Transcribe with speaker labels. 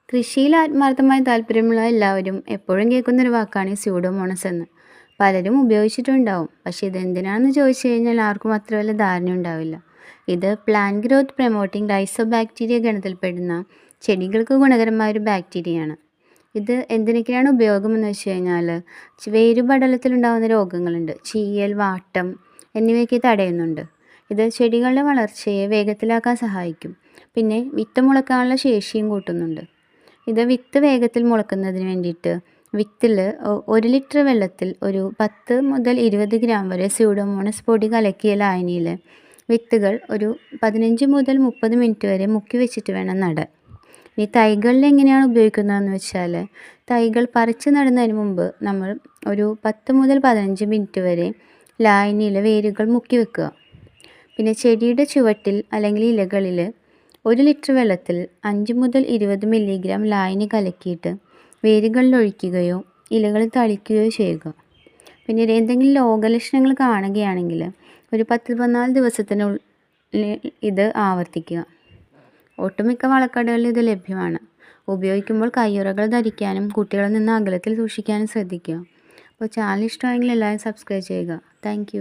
Speaker 1: കൃഷിയിൽ ആത്മാർത്ഥമായി താല്പര്യമുള്ള എല്ലാവരും എപ്പോഴും കേൾക്കുന്നൊരു വാക്കാണ് ഈ സ്യൂഡോമോണസ് എന്ന്. പലരും ഉപയോഗിച്ചിട്ടുണ്ടാവും. പക്ഷേ ഇതെന്തിനാണെന്ന് ചോദിച്ചു കഴിഞ്ഞാൽ ആർക്കും അത്ര വലിയ ധാരണ ഉണ്ടാവില്ല. ഇത് പ്ലാന്റ് ഗ്രോത്ത് പ്രൊമോട്ടിംഗ് റൈസോബാക്ടീരിയ ഗണത്തിൽപ്പെടുന്ന ചെടികൾക്ക് ഗുണകരമായ ഒരു ബാക്ടീരിയയാണ്. ഇത് എന്തിനൊക്കെയാണ് ഉപയോഗമെന്ന് വെച്ച് കഴിഞ്ഞാൽ വേരുപടലത്തിലുണ്ടാകുന്ന രോഗങ്ങളുണ്ട്, ചീയൽ, വാട്ടം എന്നിവയൊക്കെ തടയുന്നുണ്ട്. ഇത് ചെടികളുടെ വളർച്ചയെ വേഗത്തിലാക്കാൻ സഹായിക്കും. പിന്നെ വിത്ത് മുളക്കാനുള്ള ശേഷിയും കൂട്ടുന്നുണ്ട്. ഇത് വിത്ത് വേഗത്തിൽ മുളക്കുന്നതിന് വേണ്ടിയിട്ട് വിത്തിൽ 1 ലിറ്റർ വെള്ളത്തിൽ ഒരു 10 മുതൽ 20 ഗ്രാം വരെ സ്യൂഡോമോണസ് പൊടി കലക്കിയ ലായനിയിൽ വിത്തുകൾ ഒരു 15 മുതൽ 30 മിനിറ്റ് വരെ മുക്കി വെച്ചിട്ട് വേണം നടാൻ. ഈ തൈകളിൽ എങ്ങനെയാണ് ഉപയോഗിക്കുന്നതെന്ന് വെച്ചാൽ തൈകൾ പറിച്ച് നടുന്നതിന് മുമ്പ് നമ്മൾ ഒരു 10 മുതൽ 15 മിനിറ്റ് വരെ ലായനിയിൽ വേരുകൾ മുക്കി വെക്കുക. പിന്നെ ചെടിയുടെ ചുവട്ടിൽ അല്ലെങ്കിൽ ഇലകളിൽ 1 ലിറ്റർ വെള്ളത്തിൽ 5 മുതൽ 20 മില്ലിഗ്രാം ലായനി കലക്കിയിട്ട് വേരുകളിൽ ഒഴിക്കുകയോ ഇലകളിൽ തളിക്കുകയോ ചെയ്യുക. പിന്നെ എന്തെങ്കിലും രോഗലക്ഷണങ്ങൾ കാണുകയാണെങ്കിൽ ഒരു 10-14 ദിവസത്തിനുള്ളിൽ ഇത് ആവർത്തിക്കുക. ഒട്ടുമിക്ക വളക്കടകളിൽ ഇത് ലഭ്യമാണ്. ഉപയോഗിക്കുമ്പോൾ കയ്യുറകൾ ധരിക്കാനും കുട്ടികളിൽ നിന്ന് അകലത്തിൽ സൂക്ഷിക്കാനും ശ്രദ്ധിക്കുക. അപ്പോൾ ചാനൽ ഇഷ്ടമായെങ്കിൽ എല്ലാവരും സബ്സ്ക്രൈബ് ചെയ്യുക. താങ്ക്